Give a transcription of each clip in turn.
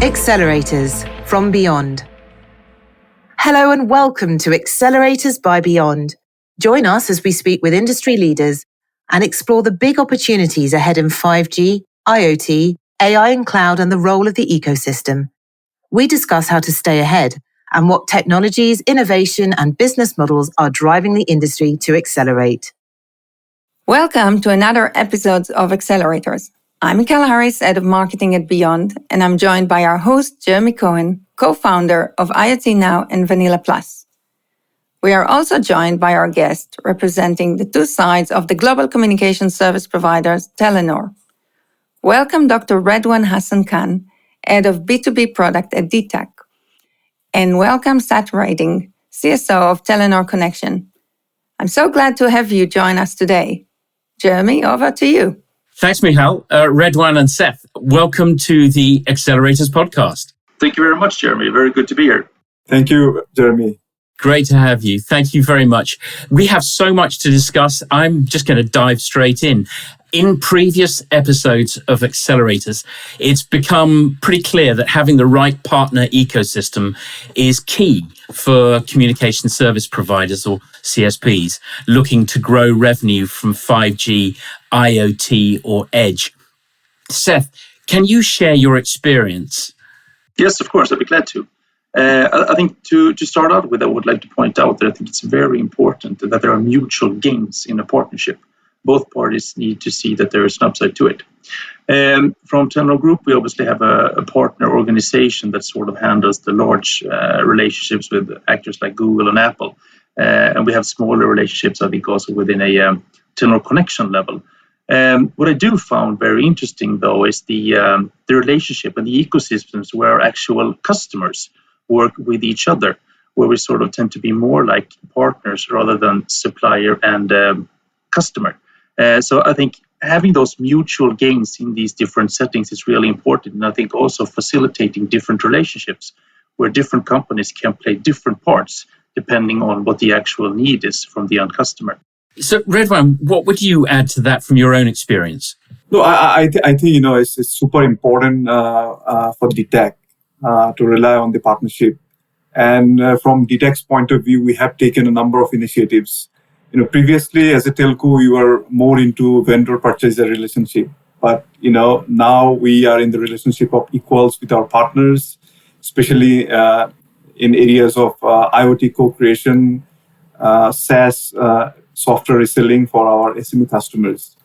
Accelerators from Beyond. Hello and welcome to Accelerators by Beyond. Join us as we speak with industry leaders and explore the big opportunities ahead in 5G, IoT, AI and cloud and the role of the ecosystem. We discuss how to stay ahead and what technologies, innovation and business models are driving the industry to accelerate. Welcome to another episode of Accelerators. I'm Michaela Harris, Head of Marketing at Beyond, and I'm joined by our host, Jeremy Cohen, co-founder of IoT Now and Vanilla Plus. We are also joined by our guest representing the two sides of the global communication service providers, Telenor. Welcome, Dr. Reduan Hasan Khan, Head of B2B Product at dtac. And welcome, Seth Ryding, CSO of Telenor Connexion. I'm so glad to have you join us today. Jeremy, over to you. Thanks, Michal. Reduan and Seth, welcome to the Accelerators podcast. Thank you very much, Jeremy. Very good to be here. Thank you, Jeremy. Great to have you. Thank you very much. We have so much to discuss. I'm just going to dive straight in. In previous episodes of Accelerators, it's become pretty clear that having the right partner ecosystem is key for communication service providers or CSPs looking to grow revenue from 5G, IoT or edge. Seth, can you share your experience? Yes, of course. I'd be glad to. I think to start out with, I would like to point out that I think it's very important that there are mutual gains in a partnership. Both parties need to see that there is an upside to it. From Telenor Group, we obviously have a partner organization that sort of handles the large relationships with actors like Google and Apple. And we have smaller relationships, I think, also within a Telenor Connexion level. What I do found very interesting, though, is the relationship and the ecosystems where actual customers work with each other, where we sort of tend to be more like partners rather than supplier and customer. So I think having those mutual gains in these different settings is really important. And I think also facilitating different relationships where different companies can play different parts depending on what the actual need is from the end customer. So, Reduan, what would you add to that from your own experience? No, I think it's super important for dtac to rely on the partnership. And from dtac's point of view, we have taken a number of initiatives. Previously as a telco, we were more into vendor-purchaser relationship. But, now we are in the relationship of equals with our partners, especially in areas of IoT co-creation, SaaS, software reselling for our SME customers.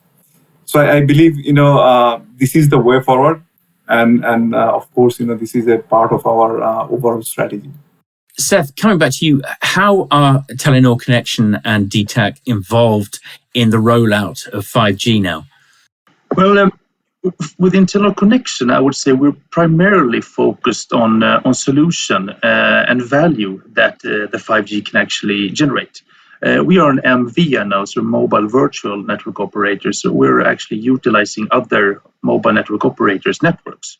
So I believe, this is the way forward. And of course, this is a part of our overall strategy. Seth, coming back to you, how are Telenor Connexion and dtac involved in the rollout of 5G now? Well, within Telenor Connexion, I would say we're primarily focused on solution and value that the 5G can actually generate. We are an MVNO, so mobile virtual network operator. So we're actually utilizing other mobile network operators' networks,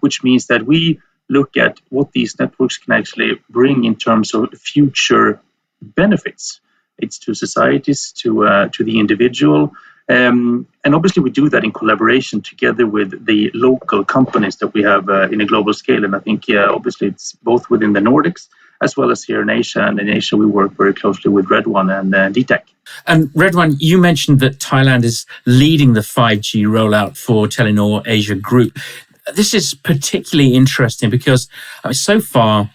which means that we look at what these networks can actually bring in terms of future benefits. It's to societies, to the individual. And obviously we do that in collaboration together with the local companies that we have in a global scale. And I think, obviously it's both within the Nordics as well as here in Asia. And in Asia, we work very closely with Reduan and dtac. And Reduan, you mentioned that Thailand is leading the 5G rollout for Telenor Asia Group. This is particularly interesting because so far,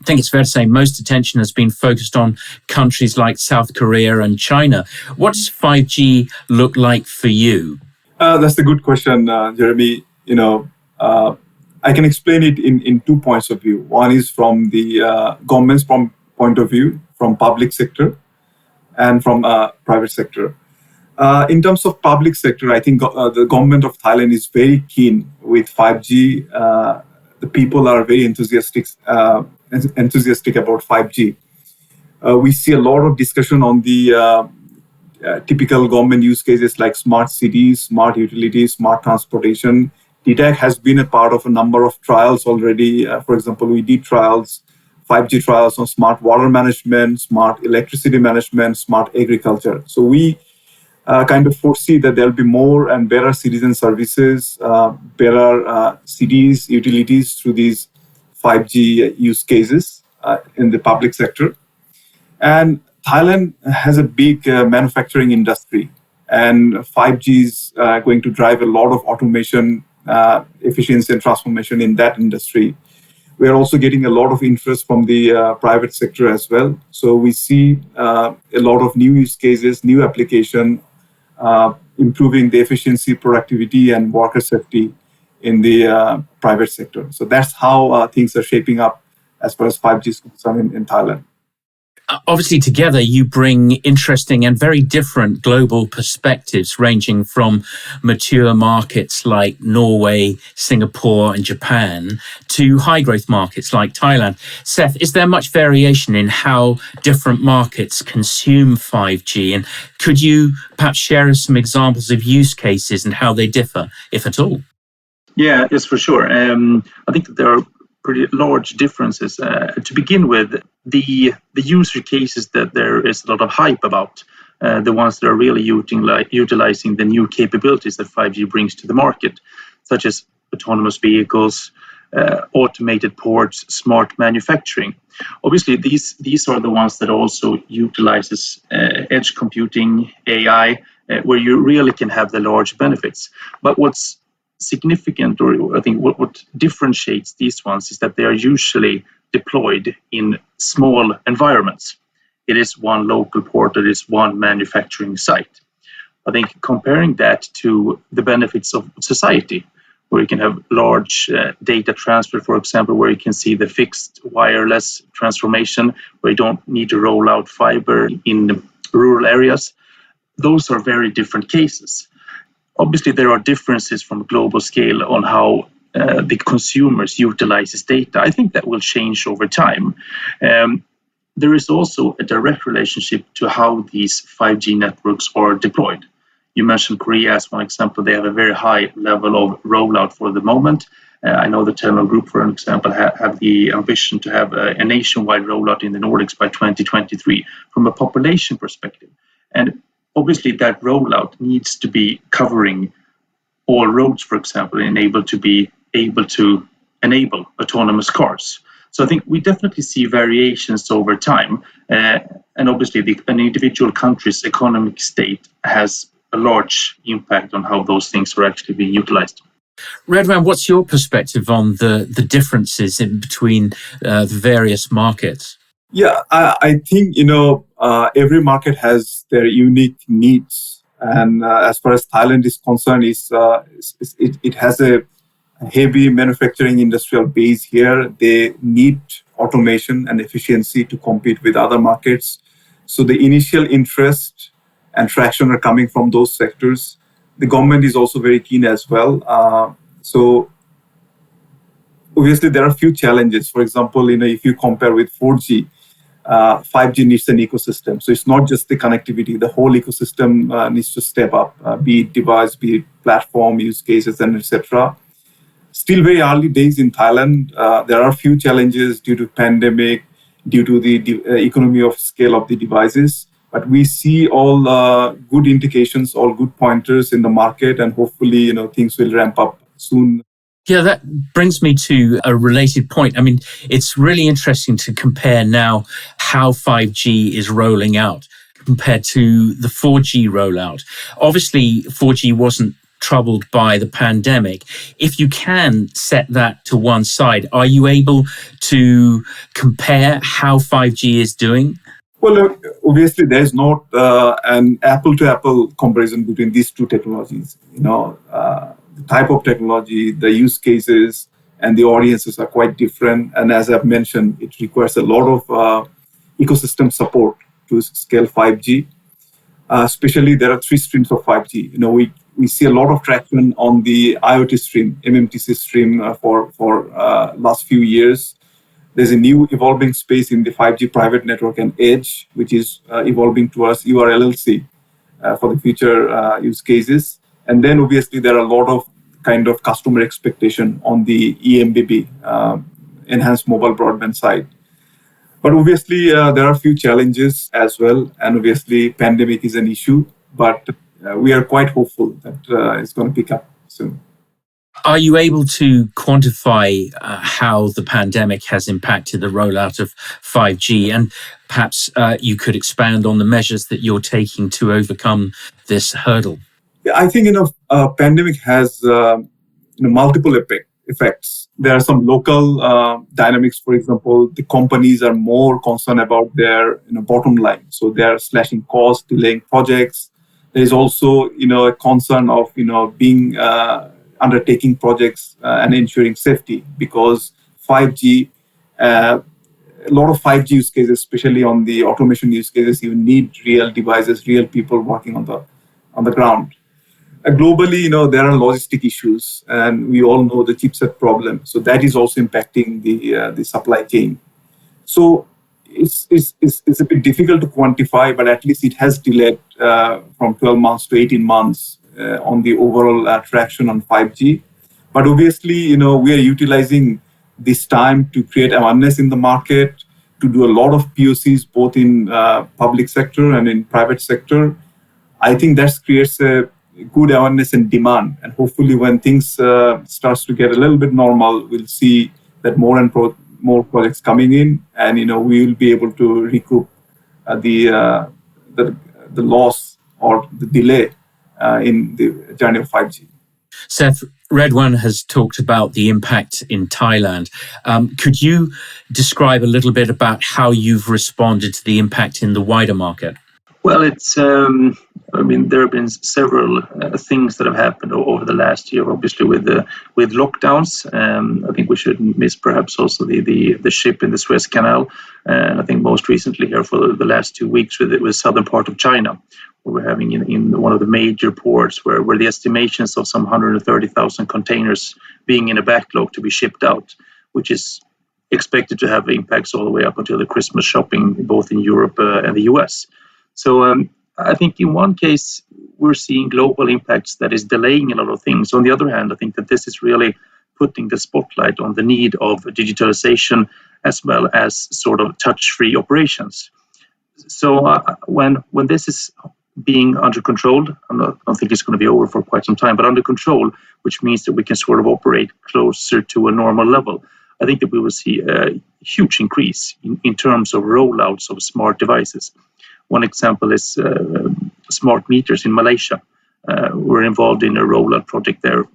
I think it's fair to say most attention has been focused on countries like South Korea and China. What does 5G look like for you? That's a good question, Jeremy. I can explain it in 2 points of view. One is from the government's point of view, from public sector, and from private sector. In terms of public sector, I think the government of Thailand is very keen with 5G. The people are very enthusiastic about 5G. We see a lot of discussion on the typical government use cases like smart cities, smart utilities, smart transportation. dtac has been a part of a number of trials already. For example, we did 5G trials on smart water management, smart electricity management, smart agriculture. So we kind of foresee that there'll be more and better citizen services, better cities, utilities through these 5G use cases in the public sector. And Thailand has a big manufacturing industry, and 5G is going to drive a lot of automation, efficiency and transformation in that industry. We are also getting a lot of interest from the private sector as well. So we see a lot of new use cases, new application, improving the efficiency, productivity, and worker safety in the private sector. So that's how things are shaping up as far as 5G is concerned in Thailand. Obviously, together you bring interesting and very different global perspectives, ranging from mature markets like Norway, Singapore, and Japan to high growth markets like Thailand. Seth, is there much variation in how different markets consume 5G? And could you perhaps share us some examples of use cases and how they differ, if at all? Yeah, yes, for sure. I think that there are pretty large differences. To begin with, the user cases that there is a lot of hype about, the ones that are really utilizing the new capabilities that 5G brings to the market, such as autonomous vehicles, automated ports, smart manufacturing. Obviously, these are the ones that also utilizes edge computing, AI, where you really can have the large benefits. But what's significant, or I think what differentiates these ones, is that they are usually deployed in small environments. It is one local port, it is one manufacturing site. I think comparing that to the benefits of society, where you can have large data transfer, for example, where you can see the fixed wireless transformation, where you don't need to roll out fiber in rural areas, those are very different cases. Obviously, there are differences from a global scale on how the consumers utilize this data. I think that will change over time. There is also a direct relationship to how these 5G networks are deployed. You mentioned Korea as one example. They have a very high level of rollout for the moment. I know the Telenor Group, for example, have the ambition to have a nationwide rollout in the Nordics by 2023 from a population perspective. And obviously, that rollout needs to be covering all roads, for example, and able to enable autonomous cars. So I think we definitely see variations over time. And obviously, an individual country's economic state has a large impact on how those things are actually being utilized. Reduan, what's your perspective on the differences in between the various markets? Yeah, I think, every market has their unique needs. And as far as Thailand is concerned, it has a heavy manufacturing industrial base here. They need automation and efficiency to compete with other markets. So the initial interest and traction are coming from those sectors. The government is also very keen as well. So obviously, there are a few challenges. For example, if you compare with 4G, 5G needs an ecosystem. So it's not just the connectivity. The whole ecosystem needs to step up, be it device, be it platform, use cases, and etc. Still very early days in Thailand. There are a few challenges due to pandemic, due to the economy of scale of the devices. But we see all good indications, all good pointers in the market, and hopefully, things will ramp up soon. Yeah, that brings me to a related point. I mean, it's really interesting to compare now how 5G is rolling out compared to the 4G rollout. Obviously, 4G wasn't troubled by the pandemic. If you can set that to one side, are you able to compare how 5G is doing? Well, obviously, there's not an apple-to-apple comparison between these two technologies. The type of technology, the use cases, and the audiences are quite different. And as I've mentioned, it requires a lot of ecosystem support to scale 5G. Especially, there are 3 streams of 5G. We see a lot of traction on the IoT stream, MMTC stream for last few years. There's a new evolving space in the 5G private network and edge, which is evolving towards URLLC for the future use cases. And then obviously there are a lot of kind of customer expectation on the EMBB, enhanced mobile broadband side. But obviously there are a few challenges as well. And obviously pandemic is an issue. But we are quite hopeful that it's going to pick up soon. Are you able to quantify how the pandemic has impacted the rollout of 5G? And perhaps you could expand on the measures that you're taking to overcome this hurdle. I think, pandemic has multiple effects. There are some local dynamics. For example, the companies are more concerned about their bottom line. So they are slashing costs, delaying projects. There is also, a concern of, being undertaking projects and ensuring safety, because 5G, a lot of 5G use cases, especially on the automation use cases, you need real devices, real people working on the ground. Globally, there are logistic issues, and we all know the chipset problem. So that is also impacting the supply chain. So it's a bit difficult to quantify, but at least it has delayed from 12 months to 18 months on the overall traction on 5G. But obviously, we are utilizing this time to create awareness in the market, to do a lot of POCs, both in public sector and in private sector. I think that creates a good awareness and demand. And hopefully when things starts to get a little bit normal, we'll see that more and more projects coming in, and we will be able to recoup the loss or the delay in the journey of 5G. Seth, Rydwan has talked about the impact in Thailand. Could you describe a little bit about how you've responded to the impact in the wider market? Well, there have been several things that have happened over the last year, obviously with lockdowns. I think we shouldn't miss perhaps also the ship in the Suez Canal. And I think most recently here for the last 2 weeks with the southern part of China, where we're having in one of the major ports where the estimations of some 130,000 containers being in a backlog to be shipped out, which is expected to have impacts all the way up until the Christmas shopping, both in Europe and the US. So I think in one case, we're seeing global impacts that is delaying a lot of things. On the other hand, I think that this is really putting the spotlight on the need of digitalization as well as sort of touch-free operations. So when this is being under control, I don't think it's going to be over for quite some time, but under control, which means that we can sort of operate closer to a normal level, I think that we will see a huge increase in terms of rollouts of smart devices. One example is smart meters in Malaysia. We're involved in a rollout project there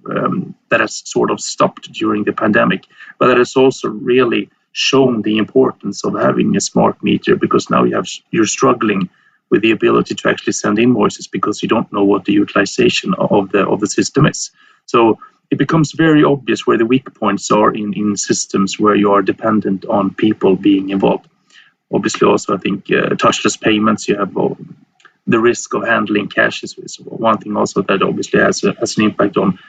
that has sort of stopped during the pandemic, but that has also really shown the importance of having a smart meter, because now you're struggling with the ability to actually send invoices because you don't know what the utilization of the system is. So it becomes very obvious where the weak points are in systems where you are dependent on people being involved. Obviously, also, I think touchless payments, you have the risk of handling cash is one thing also that obviously has an impact on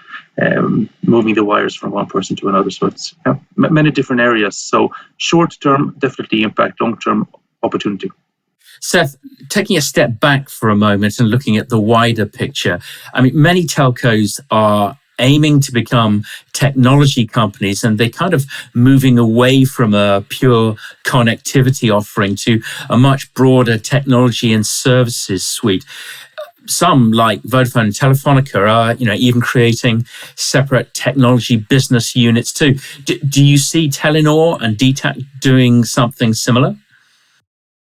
moving the wires from one person to another. So it's many different areas. So short term, definitely impact, long term opportunity. Seth, taking a step back for a moment and looking at the wider picture, many telcos are aiming to become technology companies, and they're kind of moving away from a pure connectivity offering to a much broader technology and services suite. Some, like Vodafone and Telefonica, are even creating separate technology business units too. Do you see Telenor and dtac doing something similar?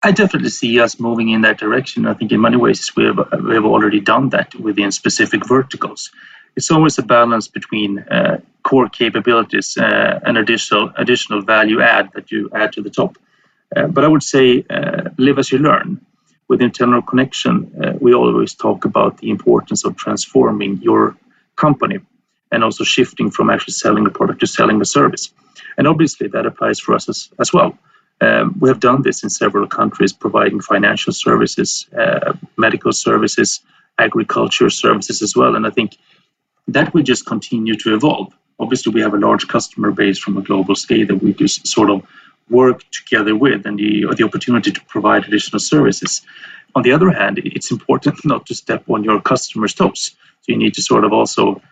I definitely see us moving in that direction. I think in many ways we have already done that within specific verticals. It's always a balance between core capabilities and additional value add that you add to the top. But I would say live as you learn. Within Telenor Connexion, we always talk about the importance of transforming your company and also shifting from actually selling a product to selling a service. And obviously that applies for us as well. We have done this in several countries, providing financial services, medical services, agriculture services as well. And I think that will just continue to evolve. Obviously, we have a large customer base from a global scale that we just sort of work together with, and the opportunity to provide additional services. On the other hand, it's important not to step on your customers' toes. So you need to sort of also,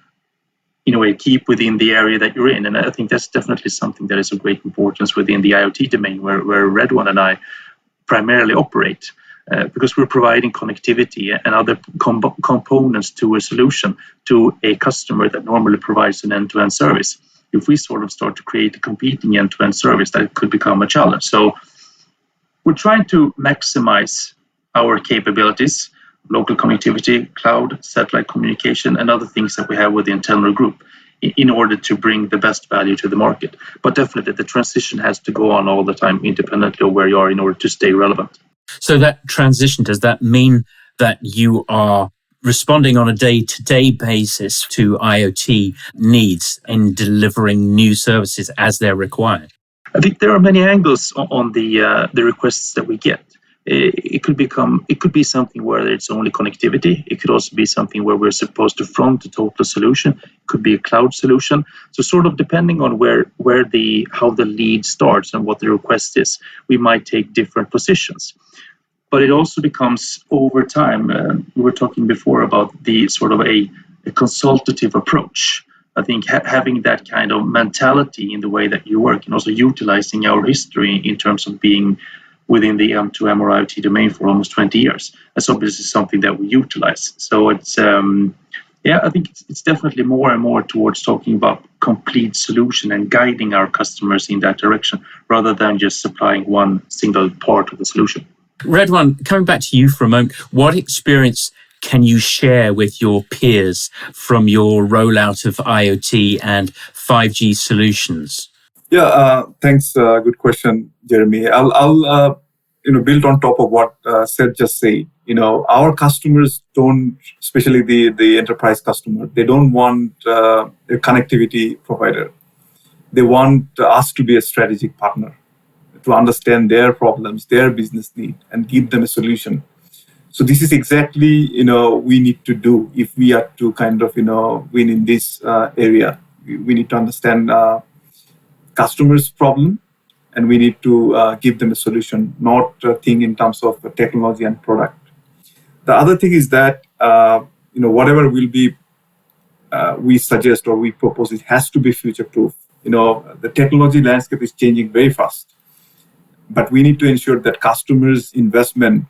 in a way, keep within the area that you're in. And I think that's definitely something that is of great importance within the IoT domain, where Rydwan and I primarily operate. because we're providing connectivity and other components to a solution to a customer that normally provides an end-to-end service. If we sort of start to create a competing end-to-end service, that could become a challenge. So we're trying to maximize our capabilities, local connectivity, cloud, satellite communication, and other things that we have within Telenor Group in order to bring the best value to the market. But definitely the transition has to go on all the time independently of where you are in order to stay relevant. So that transition, does that mean that you are responding on a day-to-day basis to IoT needs and delivering new services as they're required? I think there are many angles on the requests that we get. It could be something where it's only connectivity. It could also be something where we're supposed to front a total solution. It could be a cloud solution. So sort of depending on how the lead starts and what the request is, we might take different positions. But it also becomes over time. We were talking before about the sort of a consultative approach. I think having that kind of mentality in the way that you work and also utilizing our history in terms of being within the M2M or IoT domain for almost 20 years, that's obviously something that we utilize. So it's, I think it's definitely more and more towards talking about complete solution and guiding our customers in that direction rather than just supplying one single part of the solution. Reduan, coming back to you for a moment, what experience can you share with your peers from your rollout of IoT and 5G solutions? Yeah, thanks. Good question, Jeremy. I'll build on top of what Seth just said. Our customers don't, especially the enterprise customer, they don't want a connectivity provider. They want us to be a strategic partner, to understand their problems, their business need, and give them a solution. So this is exactly, we need to do if we are to kind of, win in this area. We need to understand customers' problem, and we need to give them a solution, not think in terms of technology and product. The other thing is that, whatever will be we suggest or we propose, it has to be future-proof. The technology landscape is changing very fast. But we need to ensure that customers' investment,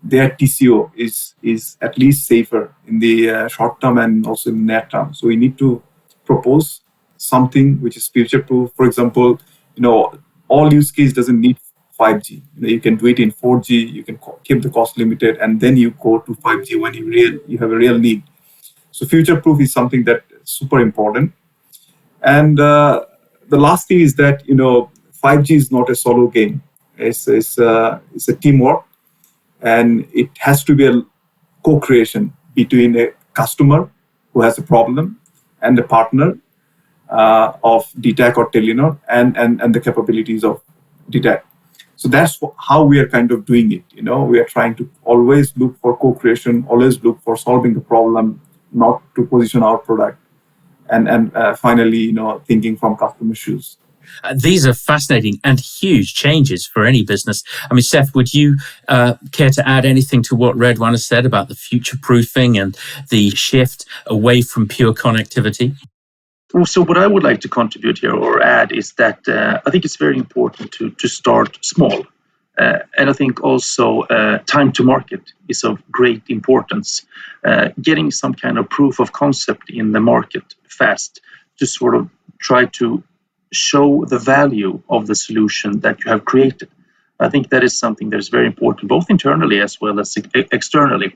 their TCO is at least safer in the short term and also in the near term. So we need to propose something which is future-proof. For example, all use case doesn't need 5G. You can do it in 4G. You can keep the cost limited, and then you go to 5G when you have a real need. So future-proof is something that is super important. And the last thing is that 5G is not a solo game. It's a teamwork, and it has to be a co-creation between a customer who has a problem and a partner of dtac or Telenor and the capabilities of dtac. So that's how we are kind of doing it. We are trying to always look for co-creation, always look for solving the problem, not to position our product, and finally, thinking from customer shoes. These are fascinating and huge changes for any business. I mean, Seth, would you care to add anything to what Reduan has said about the future-proofing and the shift away from pure connectivity? So what I would like to contribute here or add is that I think it's very important to start small. And I think also time to market is of great importance. Getting some kind of proof of concept in the market fast to sort of try to show the value of the solution that you have created. I think that is something that is very important, both internally as well as externally.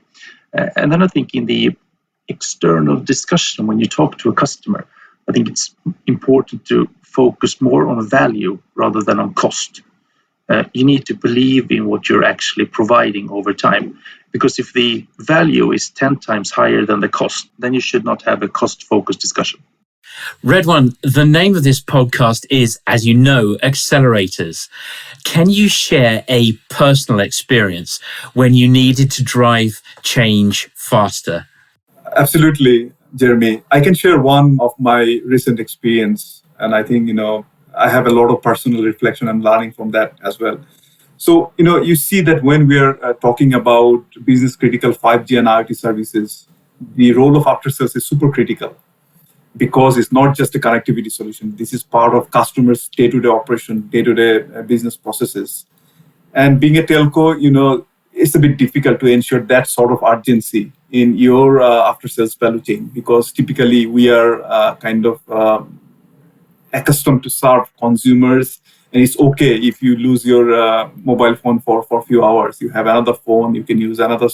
And then I think in the external discussion, when you talk to a customer, I think it's important to focus more on value rather than on cost. You need to believe in what you're actually providing over time. Because if the value is 10 times higher than the cost, then you should not have a cost-focused discussion. Reduan, the name of this podcast is, as you know, Accelerators. Can you share a personal experience when you needed to drive change faster? Absolutely, Jeremy. I can share one of my recent experience, and I think, I have a lot of personal reflection and learning from that as well. So, you see that when we are talking about business critical 5G and IoT services, the role of after sales is super critical because it's not just a connectivity solution. This is part of customers' day-to-day operation, day-to-day business processes. And being a telco, it's a bit difficult to ensure that sort of urgency in your after-sales value chain, because typically we are accustomed to serve consumers, and it's okay if you lose your mobile phone for a few hours. You have another phone, you can use another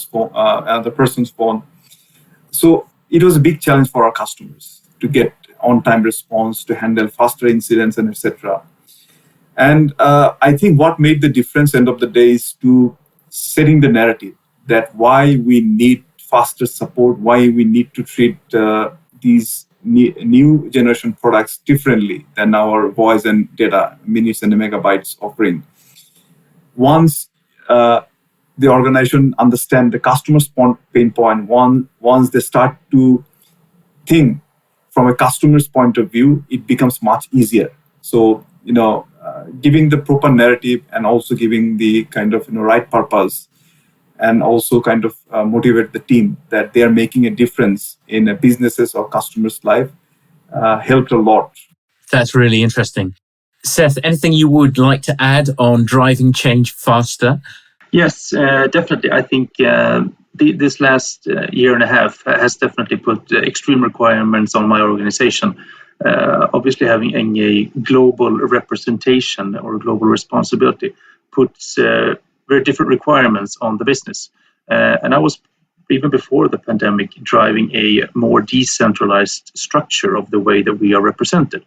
person's phone. So it was a big challenge for our customers to get on-time response, to handle faster incidents, and etc. And I think what made the difference end of the day is to setting the narrative that why we need faster support, why we need to treat these new generation products differently than our voice and data, minutes and megabytes offering. Once the organization understand the customer's pain point, once they start to think from a customer's point of view, it becomes much easier. So, giving the proper narrative and also giving the right purpose, and also motivate the team that they are making a difference in a business's or customer's life helped a lot. That's really interesting. Seth, anything you would like to add on driving change faster? Yes, definitely. I think this last year and a half has definitely put extreme requirements on my organization. Obviously, having a global representation or global responsibility puts very different requirements on the business. And I was, even before the pandemic, driving a more decentralized structure of the way that we are represented.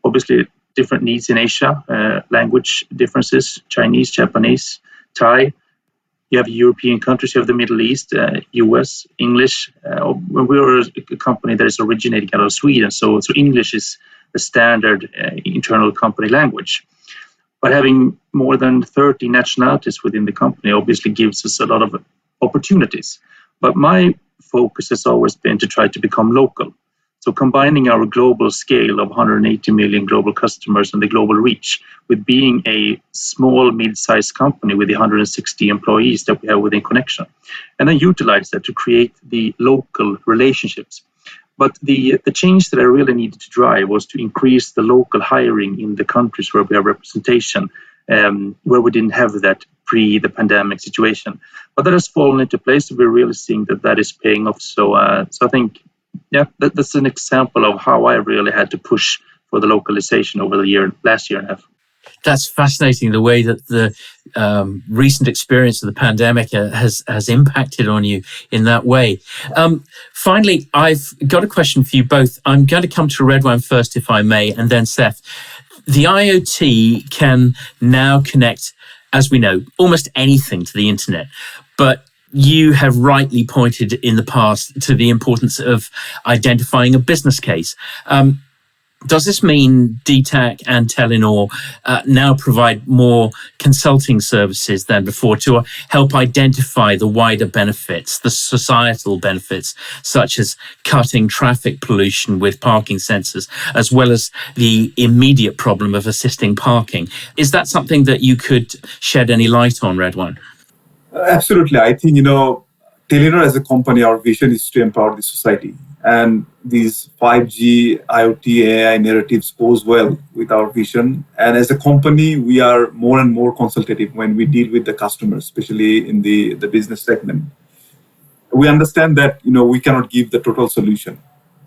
Obviously, different needs in Asia, language differences, Chinese, Japanese, Thai. You have European countries, you have the Middle East, US, English. We're a company that is originating out of Sweden, so English is the standard internal company language. But having more than 30 nationalities within the company obviously gives us a lot of opportunities. But my focus has always been to try to become local. So combining our global scale of 180 million global customers and the global reach with being a small, mid-sized company with the 160 employees that we have within Connexion, and then utilize that to create the local relationships. But the change that I really needed to drive was to increase the local hiring in the countries where we have representation, where we didn't have that pre the pandemic situation. But that has fallen into place. We're really seeing that is paying off. So I think, that's an example of how I really had to push for the localization over the last year and a half. That's fascinating, the way that the recent experience of the pandemic has impacted on you in that way. Finally, I've got a question for you both. I'm going to come to Reduan first, if I may, and then Seth. The IoT can now connect, as we know, almost anything to the internet, but you have rightly pointed in the past to the importance of identifying a business case. Does this mean dtac and Telenor now provide more consulting services than before to help identify the wider benefits, the societal benefits, such as cutting traffic pollution with parking sensors, as well as the immediate problem of assisting parking? Is that something that you could shed any light on, Reduan? Absolutely. I think, Telenor as a company, our vision is to empower the society. And these 5G, IoT, AI narratives goes well with our vision. And as a company, we are more and more consultative when we deal with the customers, especially in the business segment. We understand that, we cannot give the total solution,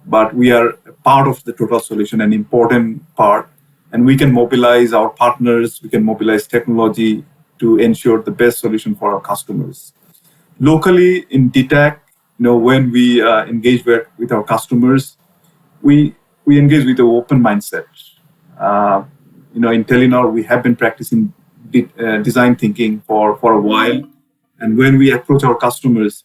but we are part of the total solution, an important part. And we can mobilize our partners, we can mobilize technology to ensure the best solution for our customers. Locally in dtac, when we engage with our customers, we engage with an open mindset. In Telenor, we have been practicing design thinking for a while. And when we approach our customers,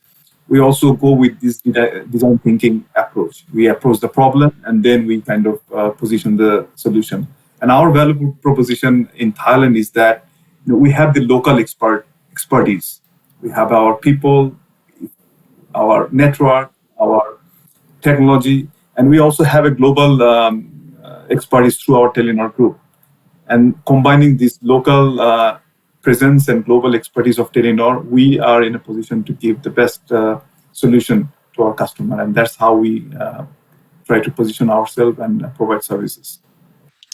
we also go with this design thinking approach. We approach the problem and then we position the solution. And our value proposition in Thailand is that we have the local expertise. We have our people, our network, our technology, and we also have a global expertise through our Telenor group. And combining this local presence and global expertise of Telenor, we are in a position to give the best solution to our customer. And that's how we try to position ourselves and provide services.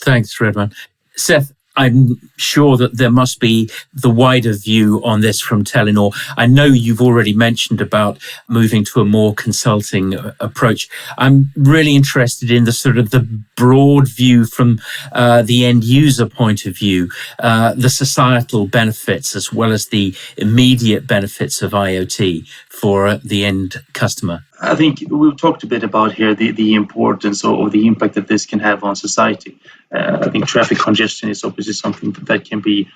Thanks, Reduan. Seth, I'm sure that there must be the wider view on this from Telenor. I know you've already mentioned about moving to a more consulting approach. I'm really interested in the sort of the broad view from the end user point of view, the societal benefits as well as the immediate benefits of IoT for the end customer. I think we've talked a bit about here the importance or the impact that this can have on society. I think traffic congestion is obviously something that can be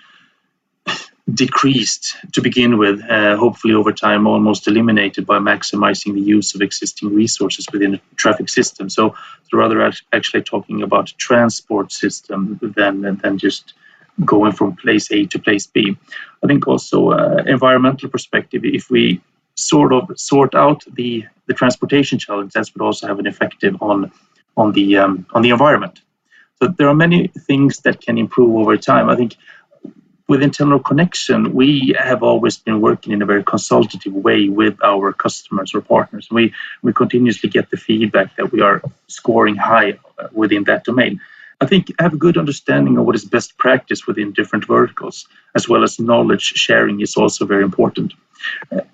decreased to begin with, hopefully over time almost eliminated by maximizing the use of existing resources within a traffic system. So rather actually talking about a transport system than just going from place A to place B. I think also environmental perspective, if we sort out the transportation challenge, that would also have an effect on the environment. So there are many things that can improve over time. I think within Telenor Connexion, we have always been working in a very consultative way with our customers or partners. We continuously get the feedback that we are scoring high within that domain. I think I have a good understanding of what is best practice within different verticals, as well as knowledge sharing is also very important.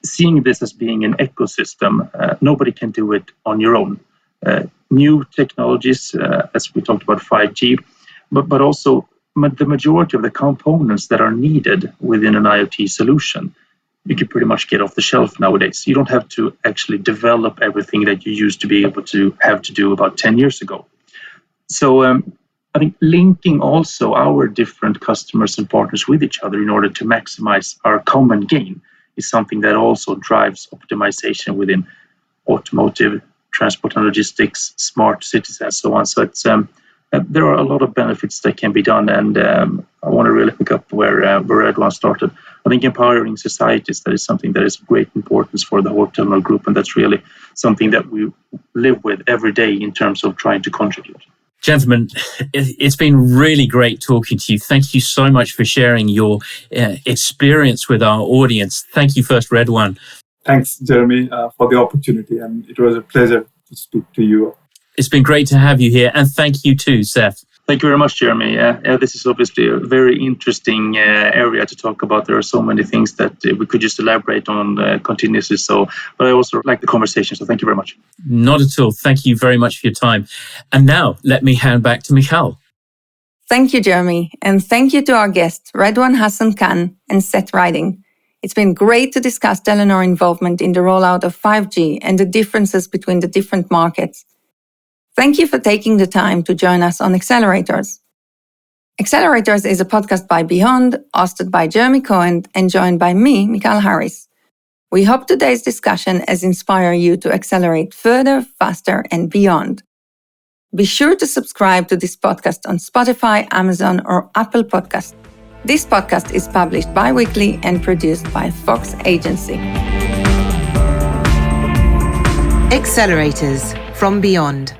Seeing this as being an ecosystem, nobody can do it on your own. New technologies, as we talked about 5G, but also the majority of the components that are needed within an IoT solution, you can pretty much get off the shelf nowadays. You don't have to actually develop everything that you used to be able to have to do about 10 years ago. So I think linking also our different customers and partners with each other in order to maximize our common gain is something that also drives optimization within automotive, transport and logistics, smart cities, and so on. So it's there are a lot of benefits that can be done, and I want to really pick up where Reduan started. I think empowering societies, that is something that is of great importance for the whole Telenor Group, and that's really something that we live with every day in terms of trying to contribute. Gentlemen, it's been really great talking to you. Thank you so much for sharing your experience with our audience. Thank you first, Reduan. Thanks, Jeremy, for the opportunity, and it was a pleasure to speak to you. It's been great to have you here, and thank you too, Seth. Thank you very much, Jeremy. This is obviously a very interesting area to talk about. There are so many things that we could just elaborate on continuously. But I also like the conversation, so thank you very much. Not at all. Thank you very much for your time. And now, let me hand back to Michal. Thank you, Jeremy, and thank you to our guests, Reduan Hasan Khan and Seth Ryding. It's been great to discuss Telenor involvement in the rollout of 5G and the differences between the different markets. Thank you for taking the time to join us on Accelerators. Accelerators is a podcast by Beyond, hosted by Jeremy Cohen and joined by me, Michal Harris. We hope today's discussion has inspired you to accelerate further, faster, and beyond. Be sure to subscribe to this podcast on Spotify, Amazon, or Apple Podcasts. This podcast is published bi-weekly and produced by Fox Agency. Accelerators from Beyond.